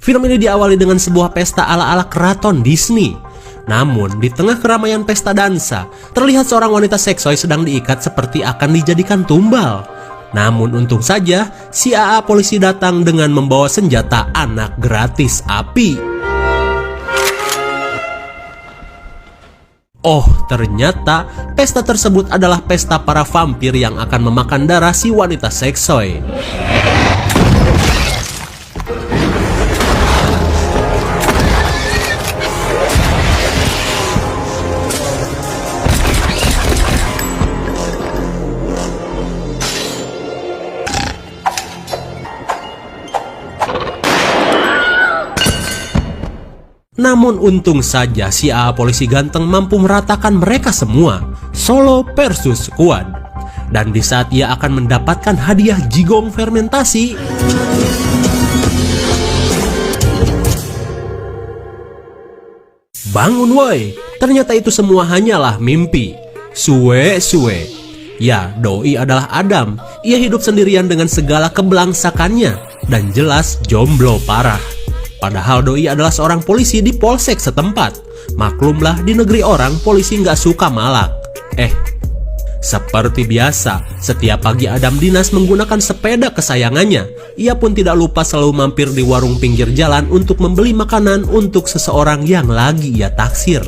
Film ini diawali dengan sebuah pesta ala-ala keraton Disney. Namun, di tengah keramaian pesta dansa, terlihat seorang wanita seksoi sedang diikat seperti akan dijadikan tumbal. Namun untung saja, si AA polisi datang dengan membawa senjata anak gratis api. Oh, ternyata pesta tersebut adalah pesta para vampir yang akan memakan darah si wanita seksoi. Namun untung saja si AA polisi ganteng mampu meratakan mereka semua, solo versus squad. Dan di saat ia akan mendapatkan hadiah jigong fermentasi, bangun woi, ternyata itu semua hanyalah mimpi. Suwe. Ya, doi adalah Adam. Ia hidup sendirian dengan segala kebelangsakannya dan jelas jomblo parah. Padahal doi adalah seorang polisi di polsek setempat. Maklumlah, di negeri orang polisi nggak suka malak. Seperti biasa, setiap pagi Adam dinas menggunakan sepeda kesayangannya. Ia pun tidak lupa selalu mampir di warung pinggir jalan untuk membeli makanan untuk seseorang yang lagi ia taksir.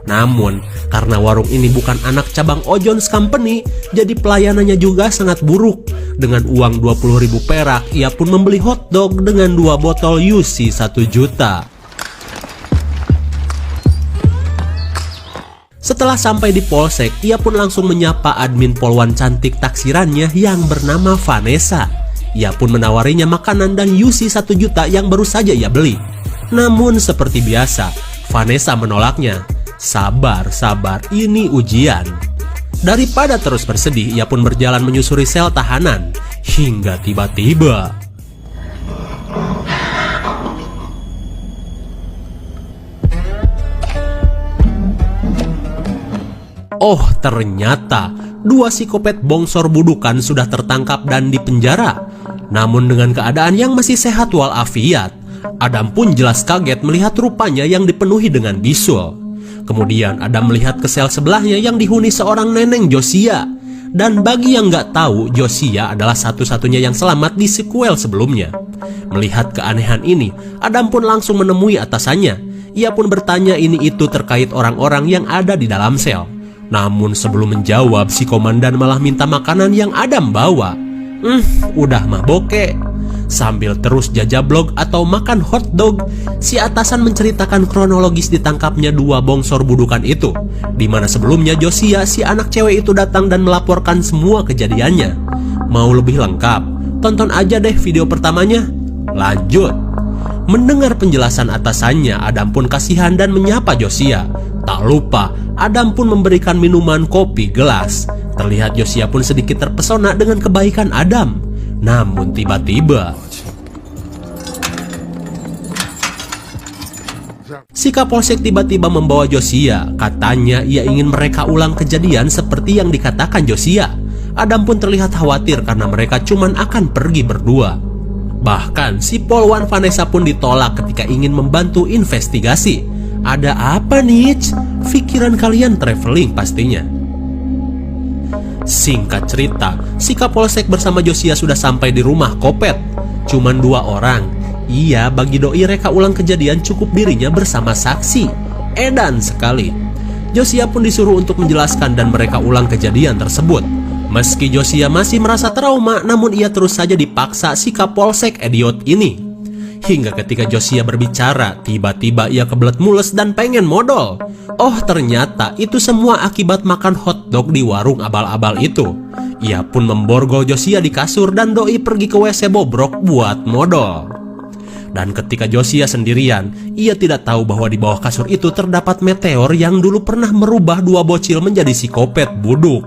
Namun, karena warung ini bukan anak cabang Ojon's Company, jadi pelayanannya juga sangat buruk. Dengan uang 20.000 perak, ia pun membeli hotdog dengan 2 botol UC 1 juta. Setelah sampai di polsek, ia pun langsung menyapa admin polwan cantik taksirannya yang bernama Vanessa. Ia pun menawarinya makanan dan UC 1 juta yang baru saja ia beli. Namun seperti biasa, Vanessa menolaknya. Sabar, ini ujian. Daripada terus bersedih, ia pun berjalan menyusuri sel tahanan. Hingga tiba-tiba, oh, ternyata 2 psikopat bongsor budukan sudah tertangkap dan dipenjara. Namun dengan keadaan yang masih sehat walafiat, Adam pun jelas kaget melihat rupanya yang dipenuhi dengan bisul. Kemudian Adam melihat ke sel sebelahnya yang dihuni seorang neneng Josiah. Dan bagi yang nggak tahu, Josiah adalah satu-satunya yang selamat di sequel sebelumnya. Melihat keanehan ini, Adam pun langsung menemui atasannya. Ia pun bertanya ini itu terkait orang-orang yang ada di dalam sel. Namun sebelum menjawab, si komandan malah minta makanan yang Adam bawa. Udah mah bokeh. Sambil terus jajablog atau makan hotdog, si atasan menceritakan kronologis ditangkapnya 2 bongsor budukan itu, dimana sebelumnya Josiah, si anak cewek itu datang dan melaporkan semua kejadiannya. Mau lebih lengkap? Tonton aja deh video pertamanya. Lanjut. Mendengar penjelasan atasannya, Adam pun kasihan dan menyapa Josiah. Tak lupa, Adam pun memberikan minuman kopi gelas. Terlihat Josiah pun sedikit terpesona dengan kebaikan Adam. Namun tiba-tiba, si Kapolsek tiba-tiba membawa Josiah. Katanya ia ingin mereka ulang kejadian seperti yang dikatakan Josiah. Adam pun terlihat khawatir karena mereka cuman akan pergi berdua. Bahkan si polwan Vanessa pun ditolak ketika ingin membantu investigasi. Ada apa nih? Pikiran kalian traveling pastinya. Singkat cerita, si Kapolsek bersama Josiah sudah sampai di rumah Kopet. Cuman 2 orang. Iya, bagi doi reka ulang kejadian cukup dirinya bersama saksi. Edan sekali. Josiah pun disuruh untuk menjelaskan dan mereka ulang kejadian tersebut. Meski Josiah masih merasa trauma, namun ia terus saja dipaksa si Kapolsek idiot ini. Hingga ketika Josiah berbicara, tiba-tiba ia kebelet mules dan pengen modal. Oh, ternyata itu semua akibat makan hotdog di warung abal-abal itu. Ia pun memborgol Josiah di kasur dan doi pergi ke WC bobrok buat modal. Dan ketika Josiah sendirian, ia tidak tahu bahwa di bawah kasur itu terdapat meteor yang dulu pernah merubah 2 bocil menjadi psikopat buduk.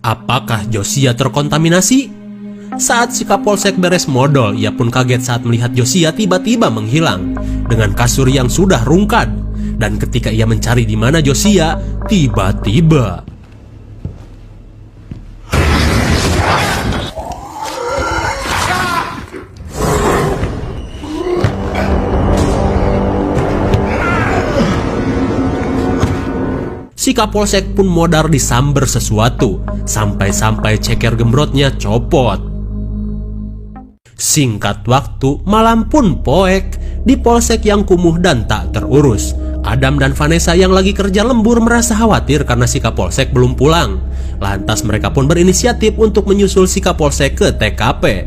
Apakah Josiah terkontaminasi? Saat si Kapolsek beres modal, ia pun kaget saat melihat Josiah tiba-tiba menghilang dengan kasur yang sudah rungkad. Dan ketika ia mencari di mana Josiah, Tiba-tiba si Kapolsek pun modar disamber sesuatu, sampai-sampai ceker gembrotnya copot. Singkat waktu, malam pun poek. Di polsek yang kumuh dan tak terurus, Adam dan Vanessa yang lagi kerja lembur merasa khawatir karena si Kapolsek belum pulang. Lantas mereka pun berinisiatif untuk menyusul si Kapolsek ke TKP.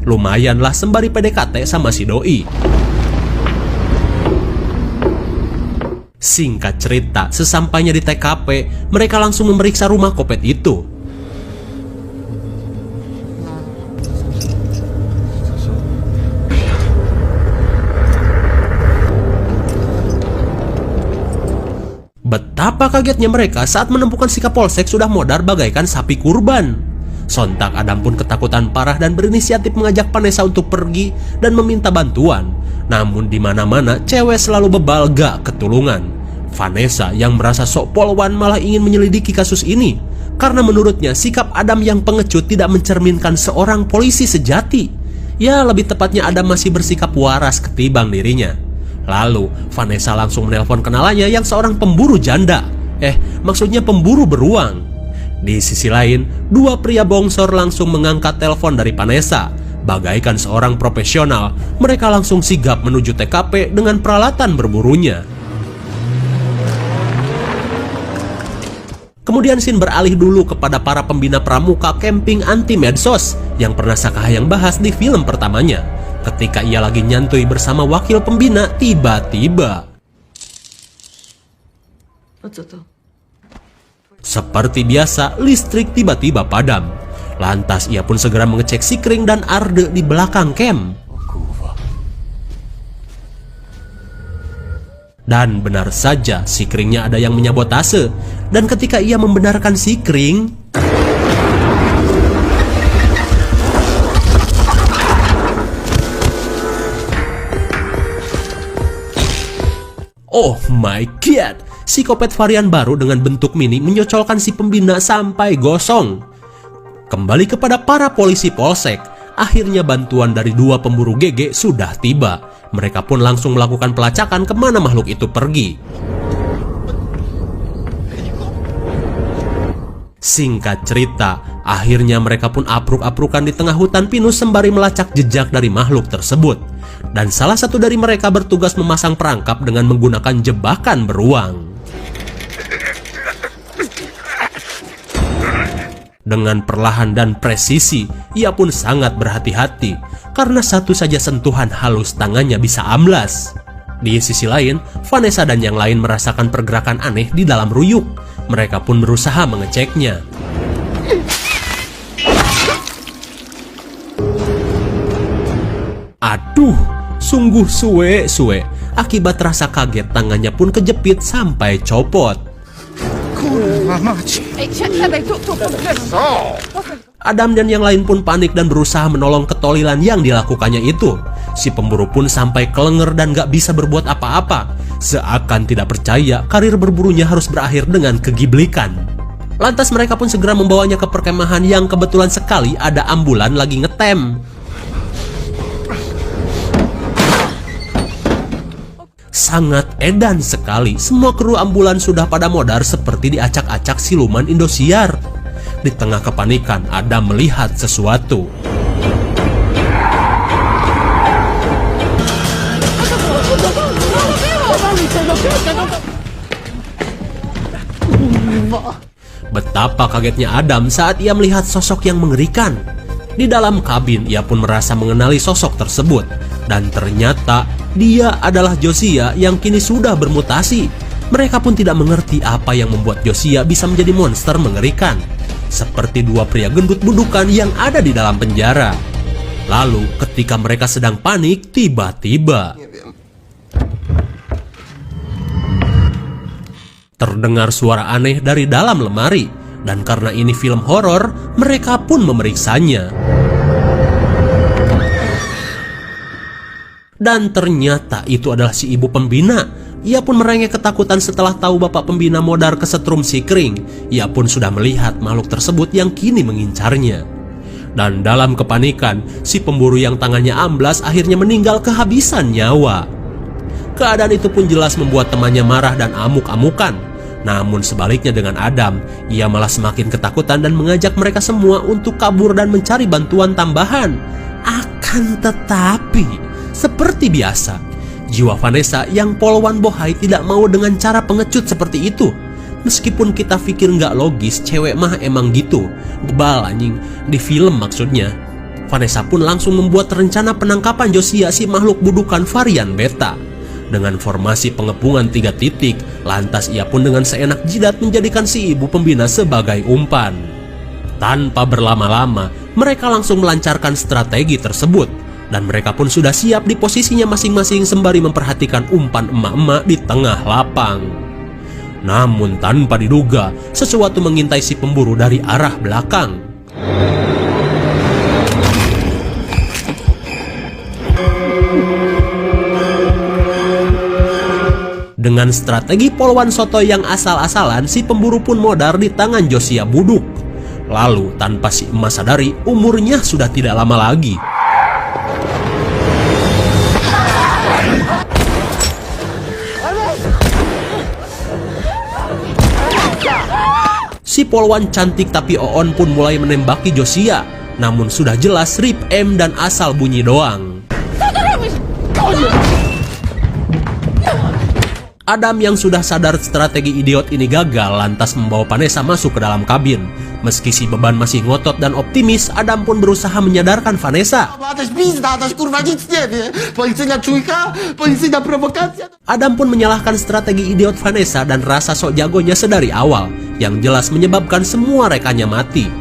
Lumayanlah sembari PDKT sama si doi. Singkat cerita, sesampainya di TKP, mereka langsung memeriksa rumah Kopet itu. Betapa kagetnya mereka saat menemukan si Kapolsek sudah modar bagaikan sapi kurban. Sontak Adam pun ketakutan parah dan berinisiatif mengajak Vanessa untuk pergi dan meminta bantuan. Namun di mana-mana cewek selalu bebal gak ketulungan. Vanessa yang merasa sok polwan malah ingin menyelidiki kasus ini karena menurutnya sikap Adam yang pengecut tidak mencerminkan seorang polisi sejati. Ya, lebih tepatnya Adam masih bersikap waras ketimbang dirinya. Lalu Vanessa langsung menelpon kenalannya yang seorang pemburu janda. Maksudnya pemburu beruang. Di sisi lain, dua pria bongsor langsung mengangkat telepon dari Vanessa. Bagaikan seorang profesional, mereka langsung sigap menuju TKP dengan peralatan berburunya. Kemudian scene beralih dulu kepada para pembina pramuka camping anti medsos yang pernah Sakahayang bahas di film pertamanya. Ketika ia lagi nyantui bersama wakil pembina, tiba-tiba seperti biasa, listrik tiba-tiba padam. Lantas ia pun segera mengecek Sikring dan Arde di belakang camp. Dan benar saja, Sikringnya ada yang menyabotase. Dan ketika ia membenarkan Sikring, oh my god, si Kopet varian baru dengan bentuk mini menyocolkan si pembina sampai gosong. Kembali kepada para polisi polsek, akhirnya bantuan dari dua pemburu GG sudah tiba. Mereka pun langsung melakukan pelacakan kemana makhluk itu pergi. Singkat cerita, akhirnya mereka pun apruk-aprukan di tengah hutan pinus sembari melacak jejak dari makhluk tersebut. Dan salah satu dari mereka bertugas memasang perangkap dengan menggunakan jebakan beruang. Dengan perlahan dan presisi, ia pun sangat berhati-hati karena satu saja sentuhan halus tangannya bisa amblas. Di sisi lain, Vanessa dan yang lain merasakan pergerakan aneh di dalam ruyuk. Mereka pun berusaha mengeceknya. Aduh, sungguh suwe. Akibat rasa kaget, tangannya pun kejepit sampai copot. Adam dan yang lain pun panik dan berusaha menolong ketolilan yang dilakukannya itu. Si pemburu pun sampai kelenger dan gak bisa berbuat apa-apa. Seakan tidak percaya karir berburunya harus berakhir dengan kegiblikan. Lantas mereka pun segera membawanya ke perkemahan yang kebetulan sekali ada ambulan lagi ngetem. Sangat edan sekali, semua kru ambulan sudah pada modar seperti diacak-acak siluman Indosiar. Di tengah kepanikan, Adam melihat sesuatu. Betapa kagetnya Adam saat ia melihat sosok yang mengerikan. Di dalam kabin, ia pun merasa mengenali sosok tersebut. Dan ternyata dia adalah Josiah yang kini sudah bermutasi. Mereka pun tidak mengerti apa yang membuat Josiah bisa menjadi monster mengerikan. Seperti dua pria gendut budukan yang ada di dalam penjara. Lalu ketika mereka sedang panik, tiba-tiba terdengar suara aneh dari dalam lemari. Dan karena ini film horor, mereka pun memeriksanya. Dan ternyata itu adalah si ibu pembina. Ia pun merengek ketakutan setelah tahu bapak pembina modar kesetrum si Kring. Ia pun sudah melihat makhluk tersebut yang kini mengincarnya. Dan dalam kepanikan, si pemburu yang tangannya amblas akhirnya meninggal kehabisan nyawa. Keadaan itu pun jelas membuat temannya marah dan amuk-amukan. Namun sebaliknya dengan Adam, ia malah semakin ketakutan dan mengajak mereka semua untuk kabur dan mencari bantuan tambahan. Akan tetapi, seperti biasa, jiwa Vanessa yang polwan bohai tidak mau dengan cara pengecut seperti itu. Meskipun kita pikir nggak logis, cewek mah emang gitu. Bebal anjing, di film maksudnya. Vanessa pun langsung membuat rencana penangkapan Josiah, si makhluk budukan varian beta. Dengan formasi pengepungan 3 titik, lantas ia pun dengan seenak jidat menjadikan si ibu pembina sebagai umpan. Tanpa berlama-lama, mereka langsung melancarkan strategi tersebut. Dan mereka pun sudah siap di posisinya masing-masing sembari memperhatikan umpan emak-emak di tengah lapang. Namun tanpa diduga, sesuatu mengintai si pemburu dari arah belakang. Dengan strategi polwan soto yang asal-asalan, si pemburu pun modar di tangan Josiah buduk. Lalu tanpa si emas sadari, umurnya sudah tidak lama lagi. Si polwan cantik tapi oon pun mulai menembaki Josiah. Namun sudah jelas rip M dan asal bunyi doang. Adam yang sudah sadar strategi idiot ini gagal lantas membawa Vanessa masuk ke dalam kabin. Meski si beban masih ngotot dan optimis, Adam pun berusaha menyadarkan Vanessa. Adam pun menyalahkan strategi idiot Vanessa dan rasa sok jagonya sedari awal, yang jelas menyebabkan semua rekannya mati.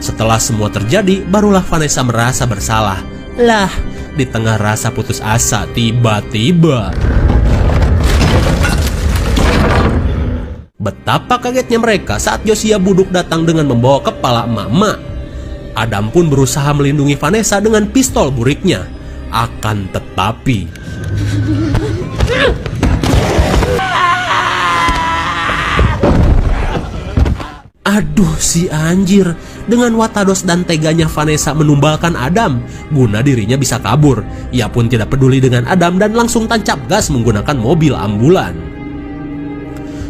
Setelah semua terjadi, barulah Vanessa merasa bersalah. Lah, di tengah rasa putus asa, tiba-tiba betapa kagetnya mereka saat Josiah buduk datang dengan membawa kepala emak-emak. Adam pun berusaha melindungi Vanessa dengan pistol buriknya. Akan tetapi, aduh si anjir. Dengan watados dan teganya Vanessa menumbalkan Adam guna dirinya bisa kabur. Ia pun tidak peduli dengan Adam dan langsung tancap gas menggunakan mobil ambulan.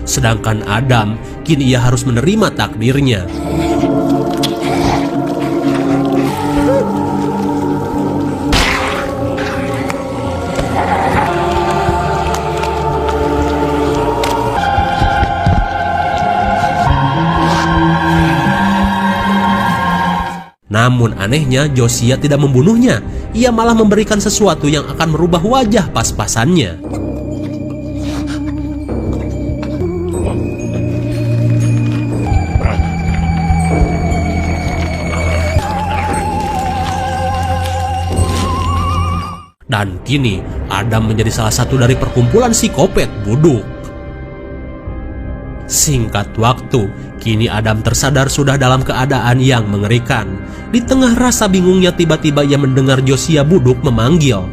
Sedangkan Adam, kini ia harus menerima takdirnya. Namun anehnya, Josiah tidak membunuhnya. Ia malah memberikan sesuatu yang akan merubah wajah pas-pasannya. Dan kini Adam menjadi salah satu dari perkumpulan psikopat buduk. Singkat waktu, kini Adam tersadar sudah dalam keadaan yang mengerikan. Di tengah rasa bingungnya, tiba-tiba ia mendengar Josiah buduk memanggil.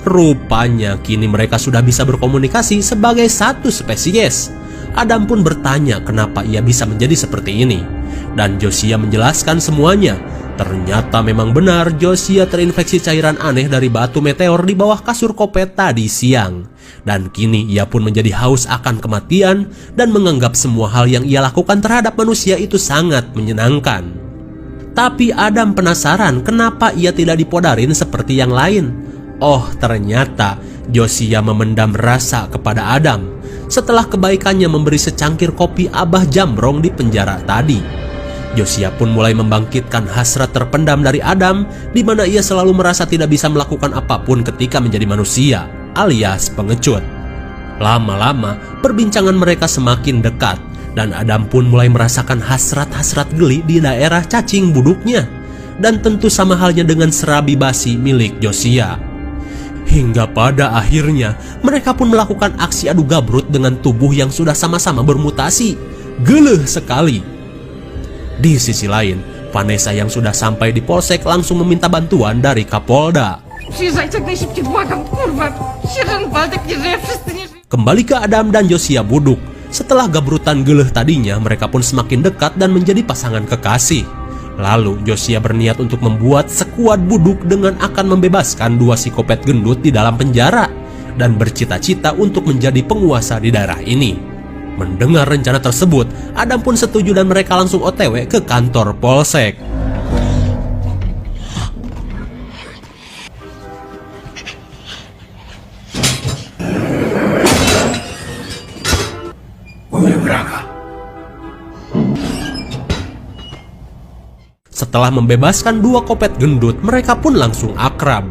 Rupanya kini mereka sudah bisa berkomunikasi sebagai satu spesies. Adam pun bertanya kenapa ia bisa menjadi seperti ini. Dan Josiah menjelaskan semuanya. Ternyata memang benar Josiah terinfeksi cairan aneh dari batu meteor di bawah kasur Kopet tadi siang. Dan kini ia pun menjadi haus akan kematian dan menganggap semua hal yang ia lakukan terhadap manusia itu sangat menyenangkan. Tapi Adam penasaran kenapa ia tidak dipodarin seperti yang lain. Oh, ternyata Josiah memendam rasa kepada Adam setelah kebaikannya memberi secangkir kopi Abah Jambrong di penjara tadi. Josiah pun mulai membangkitkan hasrat terpendam dari Adam, di mana ia selalu merasa tidak bisa melakukan apapun ketika menjadi manusia, alias pengecut. Lama-lama, perbincangan mereka semakin dekat, dan Adam pun mulai merasakan hasrat-hasrat geli di daerah cacing buduknya, dan tentu sama halnya dengan serabi basi milik Josiah. Hingga pada akhirnya, mereka pun melakukan aksi adu gabrut dengan tubuh yang sudah sama-sama bermutasi. Geleh sekali. Di sisi lain, Vanessa yang sudah sampai di polsek langsung meminta bantuan dari Kapolda. Kembali ke Adam dan Josiah Buduk. Setelah gabrutan geleh tadinya, mereka pun semakin dekat dan menjadi pasangan kekasih. Lalu Josiah berniat untuk membuat sekuat buduk dengan akan membebaskan 2 psikopat gendut di dalam penjara dan bercita-cita untuk menjadi penguasa di daerah ini. Mendengar rencana tersebut, Adam pun setuju dan mereka langsung OTW ke kantor polsek. Setelah membebaskan 2 kopet gendut, mereka pun langsung akrab.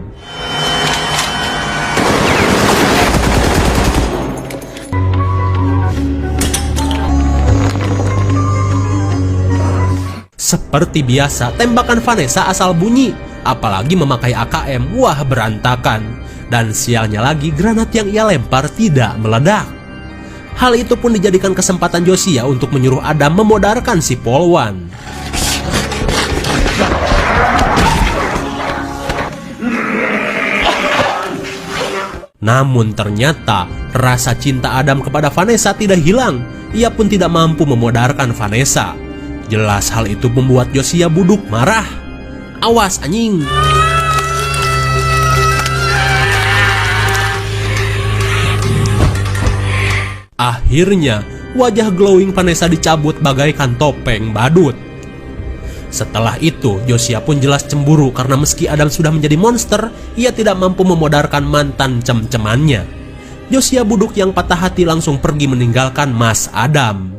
Seperti biasa, tembakan Vanessa asal bunyi, apalagi memakai AKM, wah berantakan. Dan sialnya lagi, granat yang ia lempar tidak meledak. Hal itu pun dijadikan kesempatan Josiah untuk menyuruh Adam memodarkan si Polwan. Namun ternyata rasa cinta Adam kepada Vanessa tidak hilang. Ia pun tidak mampu memodarkan Vanessa. Jelas hal itu membuat Josiah Buduk marah. Awas anjing. Akhirnya wajah glowing Vanessa dicabut bagaikan topeng badut. Setelah itu, Josiah pun jelas cemburu karena meski Adam sudah menjadi monster, ia tidak mampu memodarkan mantan cem-cemannya. Josiah Buduk yang patah hati langsung pergi meninggalkan Mas Adam.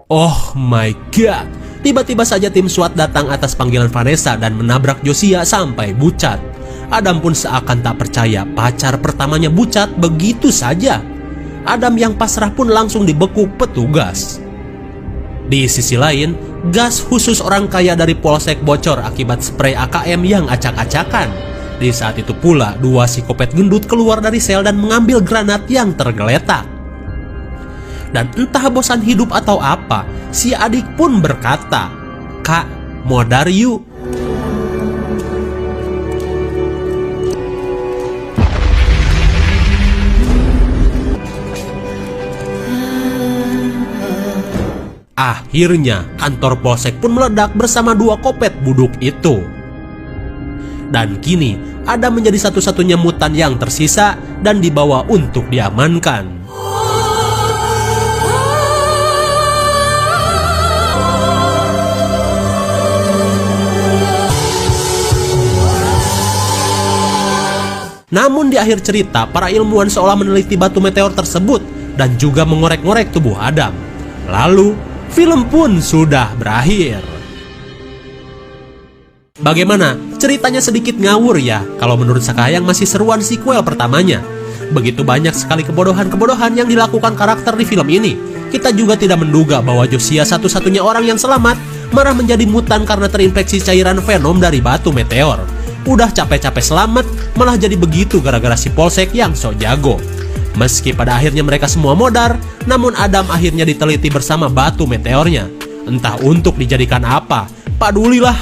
Oh my god, tiba-tiba saja tim SWAT datang atas panggilan Vanessa dan menabrak Josiah sampai bucat. Adam pun seakan tak percaya pacar pertamanya bucat begitu saja. Adam yang pasrah pun langsung dibekuk petugas. Di sisi lain, gas khusus orang kaya dari polsek bocor akibat spray AKM yang acak-acakan. Di saat itu pula, 2 psikopat gendut keluar dari sel dan mengambil granat yang tergeletak. Dan entah bosan hidup atau apa, si adik pun berkata, "Kak, modar yuk." Akhirnya, kantor polsek pun meledak bersama 2 kopet buduk itu. Dan kini, Adam menjadi satu-satunya mutan yang tersisa dan dibawa untuk diamankan. Namun di akhir cerita, para ilmuwan seolah meneliti batu meteor tersebut dan juga mengorek-ngorek tubuh Adam. Lalu, film pun sudah berakhir. Bagaimana? Ceritanya sedikit ngawur ya? Kalau menurut Sakayang masih seruan sequel pertamanya. Begitu banyak sekali kebodohan-kebodohan yang dilakukan karakter di film ini. Kita juga tidak menduga bahwa Josiah satu-satunya orang yang selamat malah menjadi mutan karena terinfeksi cairan venom dari batu meteor. Udah capek-capek selamat, malah jadi begitu gara-gara si polsek yang so jago. Meski pada akhirnya mereka semua modar, namun Adam akhirnya diteliti bersama batu meteornya. Entah untuk dijadikan apa, padulilah.